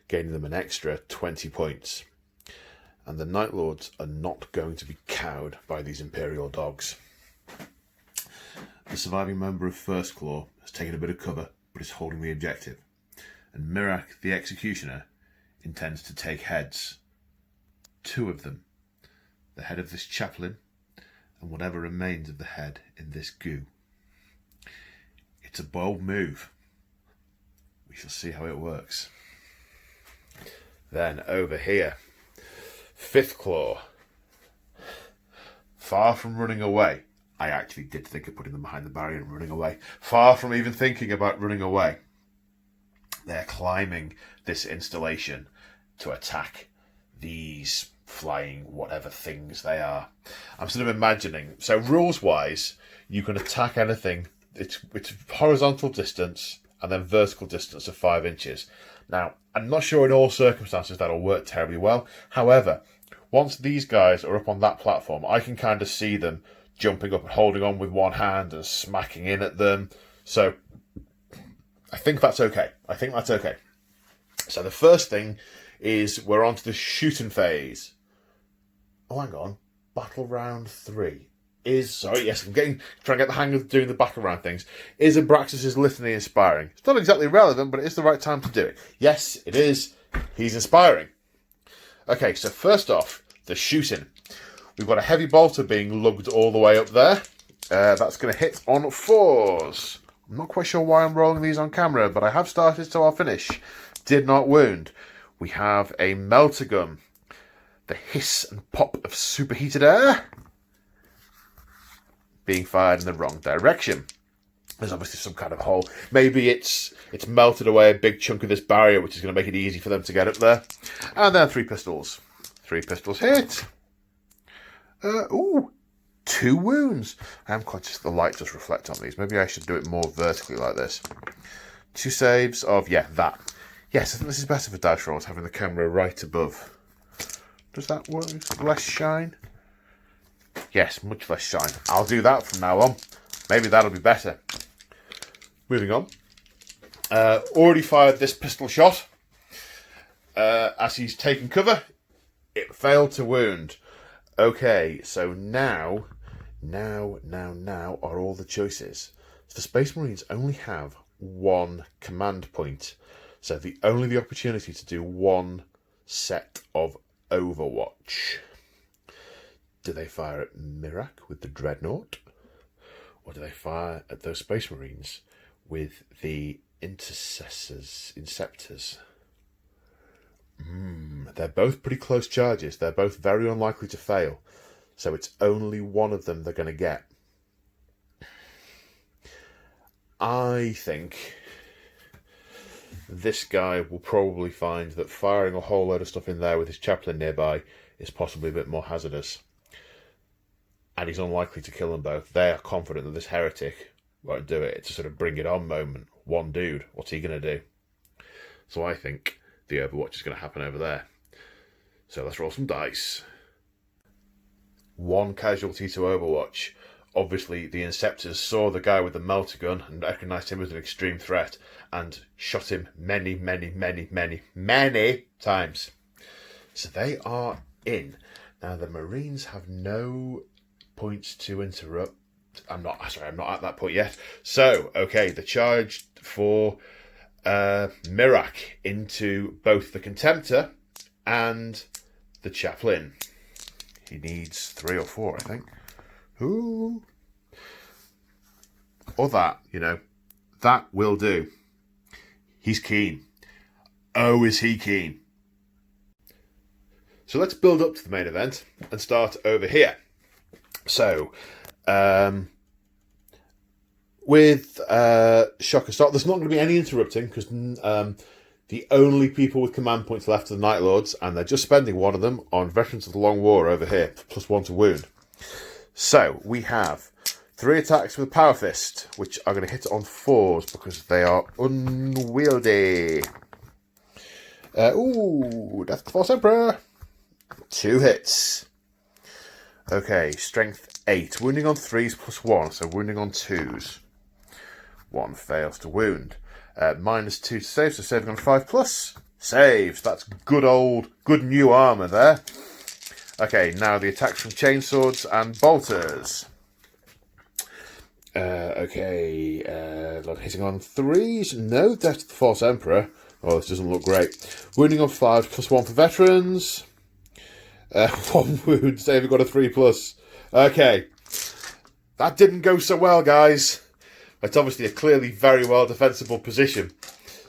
gaining them an extra 20 points. And the Night Lords are not going to be cowed by these Imperial dogs. The surviving member of First Claw has taken a bit of cover, but is holding the objective. And Mirak, the Executioner, intends to take heads. 2 of them. The head of this chaplain, and whatever remains of the head in this goo. It's a bold move. We shall see how it works. Then over here, Fifth Claw. Far from running away. I actually did think of putting them behind the barrier and running away. Far from even thinking about running away. They're climbing this installation to attack these flying whatever things they are. I'm sort of imagining. So rules-wise, you can attack anything. It's horizontal distance and then vertical distance of 5 inches. Now, I'm not sure in all circumstances that'll work terribly well. However, once these guys are up on that platform, I can kind of see them jumping up and holding on with one hand and smacking in at them. So I think that's okay. So the first thing is we're on to the shooting phase. Oh, hang on. Battle round 3 is... Sorry, yes, I'm trying to get the hang of doing the battle round things. Is Abraxas' litany inspiring? It's not exactly relevant, but it is the right time to do it. Yes, it is. He's inspiring. Okay, so first off, the shooting. We've got a heavy bolter being lugged all the way up there. That's going to hit on 4s. I'm not quite sure why I'm rolling these on camera, but I have started, so I'll finish. Did not wound. We have a melter gun. The hiss and pop of superheated air being fired in the wrong direction. There's obviously some kind of hole. Maybe it's melted away a big chunk of this barrier, which is going to make it easy for them to get up there. And then 3 pistols. 3 pistols hit. 2 wounds. I am conscious the light does reflect on these. Maybe I should do it more vertically like this. 2 saves of, that. Yes, I think this is better for dice rolls, having the camera right above. Does that work? Less shine? Yes, much less shine. I'll do that from now on. Maybe that'll be better. Moving on. Already fired this pistol shot. As he's taken cover, it failed to wound. Okay, so now are all the choices. So the Space Marines only have 1 command point. So only the opportunity to do 1 set of Overwatch. Do they fire at Mirak with the Dreadnought? Or do they fire at those Space Marines with the Inceptors? They're both pretty close charges. They're both very unlikely to fail. So it's only one of them they're going to get. I think this guy will probably find that firing a whole load of stuff in there with his chaplain nearby is possibly a bit more hazardous. And he's unlikely to kill them both. They are confident that this heretic won't do it. It's a sort of bring it on moment. One dude, what's he going to do? So I think the Overwatch is going to happen over there. So let's roll some dice. 1 casualty to Overwatch. Obviously, the Inceptors saw the guy with the melter gun and recognised him as an extreme threat and shot him many times. So they are in. Now, the Marines have no points to interrupt. I'm not at that point yet. So, okay, the charge for Mirak into both the Contemptor and the Chaplain. He needs 3 or 4, I think. Ooh. Or that, that will do. He's keen. Oh, is he keen? So let's build up to the main event and start over here. So, with Shocker Start, there's not going to be any interrupting because the only people with command points left are the Night Lords, and they're just spending 1 of them on Veterans of the Long War over here, plus 1 to wound. So, we have 3 attacks with a Power Fist, which are going to hit on 4s because they are unwieldy. Death to the False Emperor. 2 hits. Okay, Strength 8. Wounding on 3s plus 1, so wounding on 2s. 1 fails to wound. -2 to save, so saving on 5 plus. Saves. That's good new armour there. Okay, now the attacks from chainswords and bolters. Hitting on 3s. No death to the False Emperor. Oh, this doesn't look great. Wounding on 5 plus 1 for veterans. 1 wound, saving got a 3 plus. Okay. That didn't go so well, guys. It's obviously a clearly very well defensible position.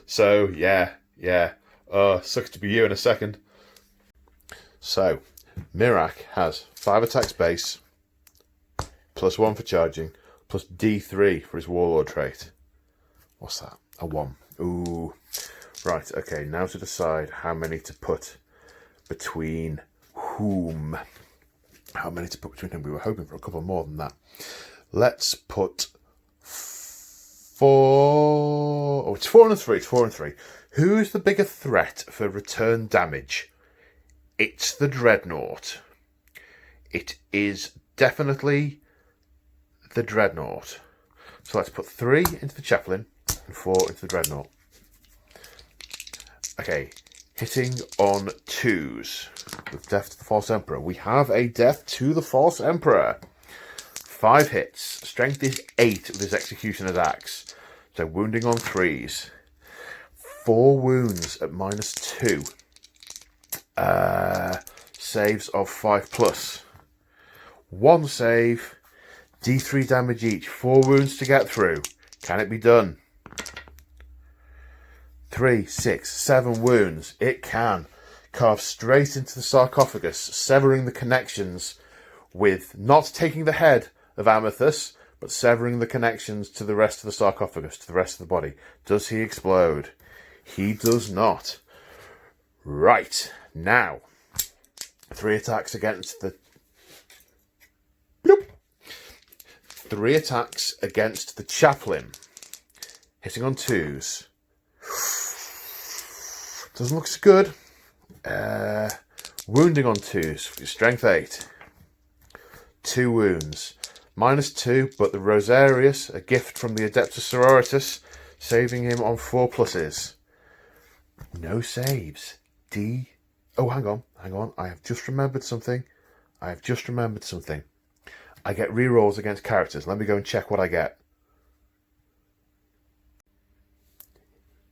So, yeah. Sucks to be you in a second. So, Mirak has 5 attacks base, plus 1 for charging, plus D3 for his Warlord trait. What's that? A 1. Ooh. Right, okay, now to decide how many to put between whom. How many to put between whom? We were hoping for a couple more than that. Let's put 4... Oh, it's 4 and 3. It's 4 and 3. Who's the bigger threat for return damage? It's the Dreadnought. It is definitely the Dreadnought. So let's put 3 into the Chaplain and 4 into the Dreadnought. Okay, hitting on 2s with Death to the False Emperor. We have a Death to the False Emperor. 5 hits. Strength is 8 with his Executioner's Axe. So wounding on 3s. 4 wounds at -2. Saves of 5 plus. 1 save, D3 damage each, 4 wounds to get through. Can it be done? 3, 6, 7 wounds. It can. Carve straight into the sarcophagus, severing the connections with not taking the head of Amethys, but severing the connections to the rest of the sarcophagus, to the rest of the body. Does he explode? He does not. Right. Now, 3 attacks against the... Bloop. 3 attacks against the chaplain. Hitting on 2s. Doesn't look so good. Wounding on 2s. Strength 8. 2 wounds. -2, but the Rosarius, a gift from the Adeptus Sororitas, saving him on 4 pluses. No saves. Oh, hang on. I have just remembered something. I get rerolls against characters. Let me go and check what I get.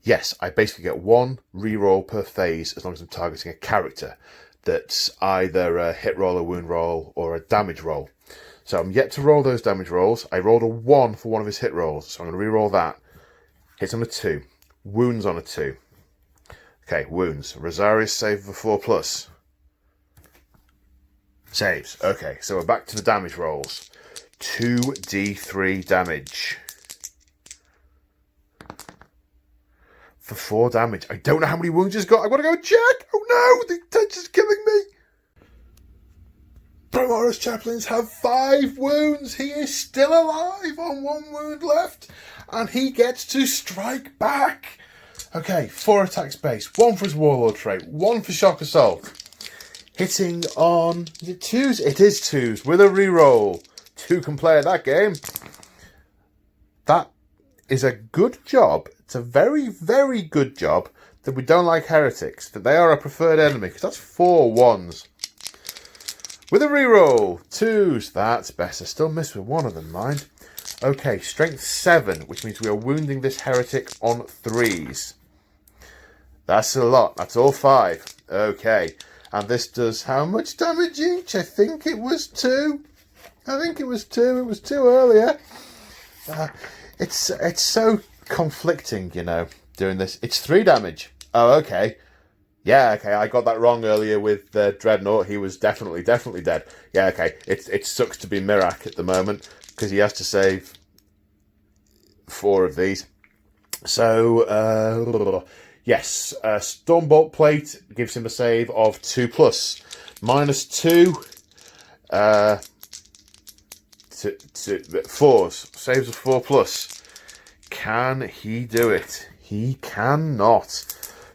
Yes, I basically get 1 reroll per phase as long as I'm targeting a character that's either a hit roll, a wound roll, or a damage roll. So I'm yet to roll those damage rolls. I rolled a 1 for one of his hit rolls, so I'm going to reroll that. Hits on a 2. Wounds on a 2. Okay, wounds. Rosarius save of a 4+. Saves. Okay, so we're back to the damage rolls. 2d3 damage. For 4 damage. I don't know how many wounds he's got. I've got to go and check. Oh no, the tension's killing me. Primoris chaplains have 5 wounds. He is still alive on 1 wound left. And he gets to strike back. Okay, 4 attacks base. 1 for his warlord trait. 1 for shock assault. Hitting on... Is it 2s? It is 2s with a reroll. 2 can play at that game. That is a good job. It's a very, very good job that we don't like heretics. That they are a preferred enemy. Because that's 4 1s. With a reroll. 2s. That's better. Still missed with 1 of them, mind. Okay, strength 7, which means we are wounding this heretic on 3s. That's a lot. That's all 5. Okay. And this does how much damage each? I think it was 2. It was 2 earlier. It's so conflicting, you know, doing this. It's 3 damage. Oh, okay. Yeah, okay. I got that wrong earlier with Dreadnought. He was definitely dead. Yeah, okay. It sucks to be Mirak at the moment because he has to save 4 of these. So, yes, Stormbolt Plate gives him a save of 2+. -2. 4s. Saves of 4+. Can he do it? He cannot.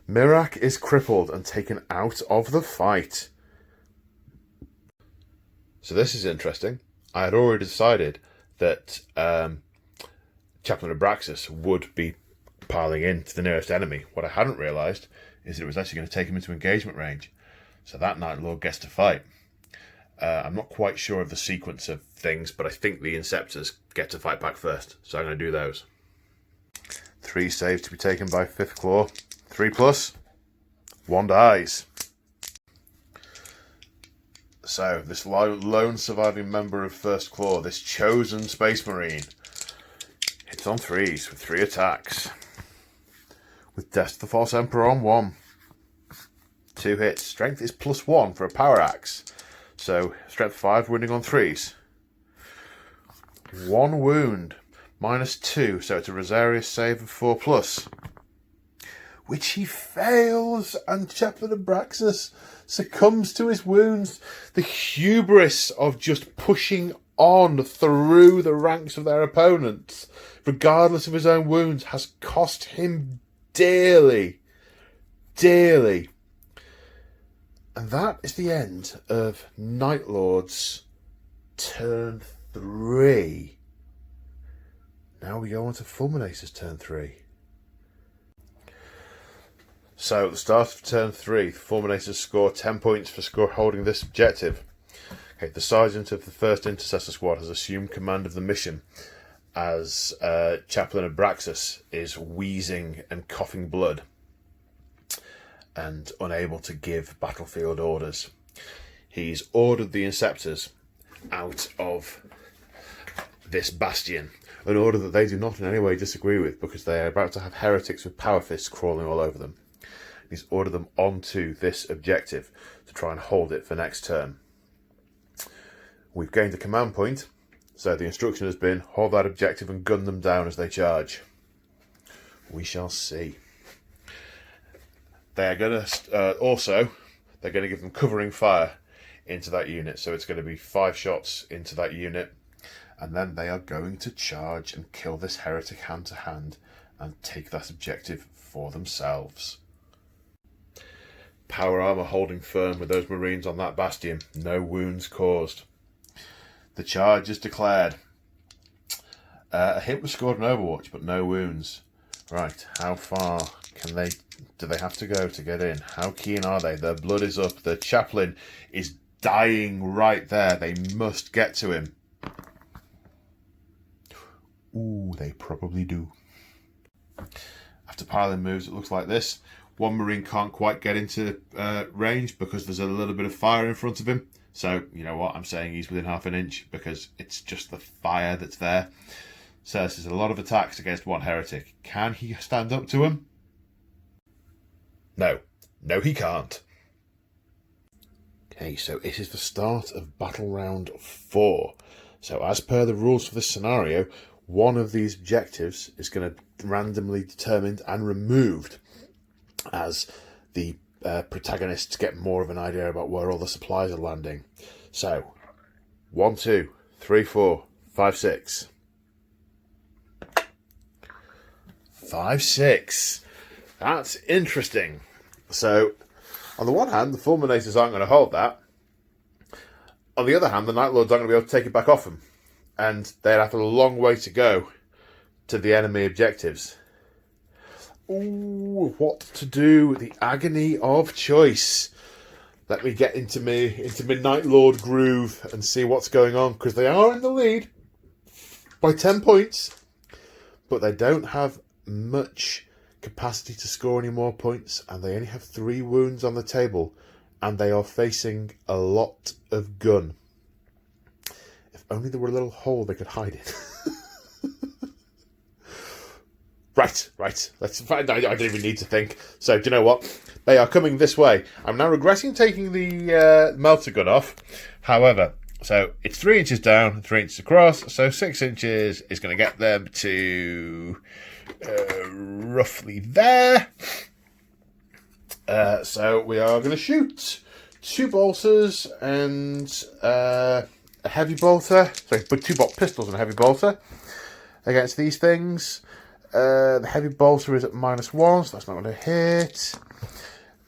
Mirak is crippled and taken out of the fight. So this is interesting. I had already decided that Chaplain Abraxas would be piling into the nearest enemy. What I hadn't realised is that it was actually going to take him into engagement range. So that Night Lord gets to fight. I'm not quite sure of the sequence of things, but I think the Inceptors get to fight back first. So I'm going to do those. 3 saves to be taken by 5th Claw. 3+. 1 dies. So, this lone surviving member of 1st Claw, this chosen Space Marine, hits on 3s with 3 attacks. With Death to the False Emperor on 1. 2 hits. Strength is +1 for a power axe. So, strength 5, wounding on 3s. 1 wound. -2, so it's a Rosarius save of 4+. Which he fails, and Chaplain Abraxas succumbs to his wounds. The hubris of just pushing on through the ranks of their opponents, regardless of his own wounds, has cost him dearly. Dearly. And that is the end of Night Lord's turn 3. Now we go on to Fulminators turn 3. So at the start of turn 3, the Fulminators score 10 points for holding this objective. Okay, the Sergeant of the 1st Intercessor Squad has assumed command of the mission as Chaplain Abraxas is wheezing and coughing blood and unable to give battlefield orders. He's ordered the Inceptors out of this bastion. An order that they do not in any way disagree with, because they are about to have heretics with power fists crawling all over them. He's ordered them onto this objective to try and hold it for next turn. We've gained a command point, so the instruction has been hold that objective and gun them down as they charge. We shall see. They're going to they're going to give them covering fire into that unit, so it's going to be 5 shots into that unit, and then they are going to charge and kill this heretic hand to hand and take that objective for themselves. Power armor holding firm with those marines on that bastion. No wounds caused. The charge is declared. A hit was scored in Overwatch, but no wounds. Right, how far do they have to go to get in? How keen are they? Their blood is up. The chaplain is dying right there. They must get to him. Ooh, they probably do. After piling moves, it looks like this. One marine can't quite get into range because there's a little bit of fire in front of him. So, you know what? I'm saying he's within half an inch because it's just the fire that's there. So this is a lot of attacks against one heretic. Can he stand up to him? No. No, he can't. Okay, so it is the start of battle round 4. So as per the rules for this scenario, one of these objectives is going to randomly determined and removed as the protagonists get more of an idea about where all the supplies are landing. So, 1, 2, 3, 4, 5, 6. 5, 6. That's interesting. So, on the one hand, the Fulminators aren't going to hold that. On the other hand, the Night Lords aren't going to be able to take it back off them. And they'd have a long way to go to the enemy objectives. Ooh, what to do? The agony of choice. Let me get into my Night Lord groove and see what's going on, because they are in the lead by 10 points, but they don't have much capacity to score any more points, and they only have 3 wounds on the table, and they are facing a lot of gun. If only there were a little hole they could hide in. Right. Let's find. I don't even need to think. So, do you know what? They are coming this way. I'm now regretting taking the melter gun off. However, so it's 3 inches down, 3 inches across. So 6 inches is going to get them to roughly there. So we are going to shoot 2 bolters and a heavy bolter. Sorry, 2 bolt pistols and a heavy bolter against these things. The heavy bolter is at -1, so that's not going to hit.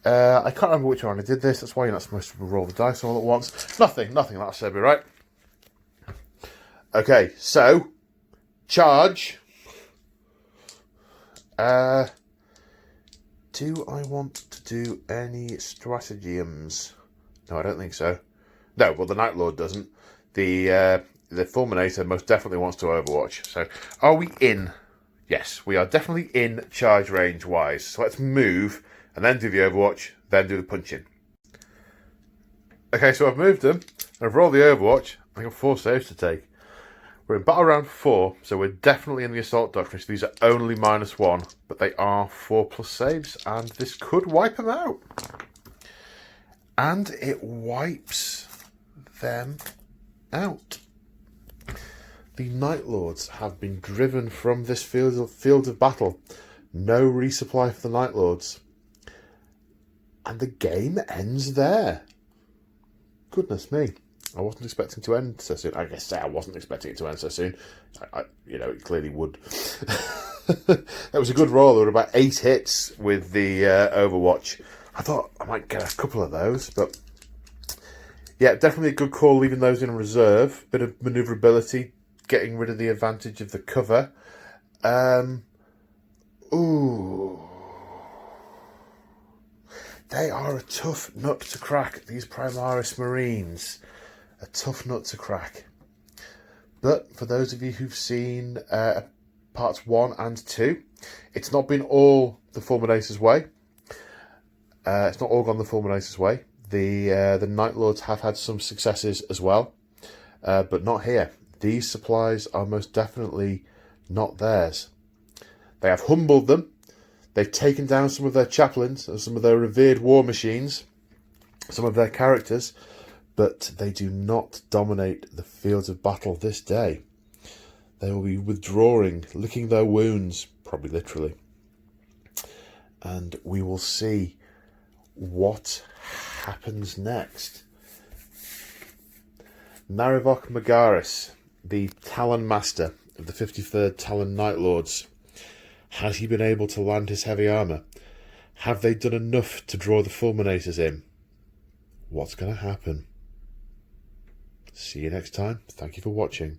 I can't remember which one I did this. That's why you're not supposed to roll the dice all at once. Nothing. That'll serve me right. Okay, so charge. Do I want to do any stratagems? No, I don't think so. No, well, the Night Lord doesn't. The Fulminator most definitely wants to Overwatch. So, are we in? Yes, we are definitely in charge range wise. So let's move and then do the Overwatch, then do the punch-in. Okay, so I've moved them, and I've rolled the Overwatch. I've got 4 saves to take. We're in battle round 4, so we're definitely in the Assault Doctrine. So these are only -1, but they are 4+ saves, and this could wipe them out. And it wipes them out. The Night Lords have been driven from this field of battle. No resupply for the Night Lords. And the game ends there. Goodness me. I wasn't expecting to end so soon. I guess I wasn't expecting it to end so soon. It clearly would. That was a good roll. There were about 8 hits with the Overwatch. I thought I might get a couple of those, but yeah, definitely a good call leaving those in reserve. Bit of manoeuvrability, getting rid of the advantage of the cover. They are a tough nut to crack, these Primaris Marines. A tough nut to crack. But for those of you who've seen parts 1 and 2, it's not been all the Fulminators' way. It's not all gone the Fulminators' way. The Night Lords have had some successes as well. but not here. These supplies are most definitely not theirs. They have humbled them. They've taken down some of their chaplains and some of their revered war machines, some of their characters, but they do not dominate the fields of battle this day. They will be withdrawing, licking their wounds, probably literally. And we will see what happens next. Narivok Magaris, the Talon Master of the 53rd Talon Night Lords. Has he been able to land his heavy armour? Have they done enough to draw the Fulminators in? What's going to happen? See you next time. Thank you for watching.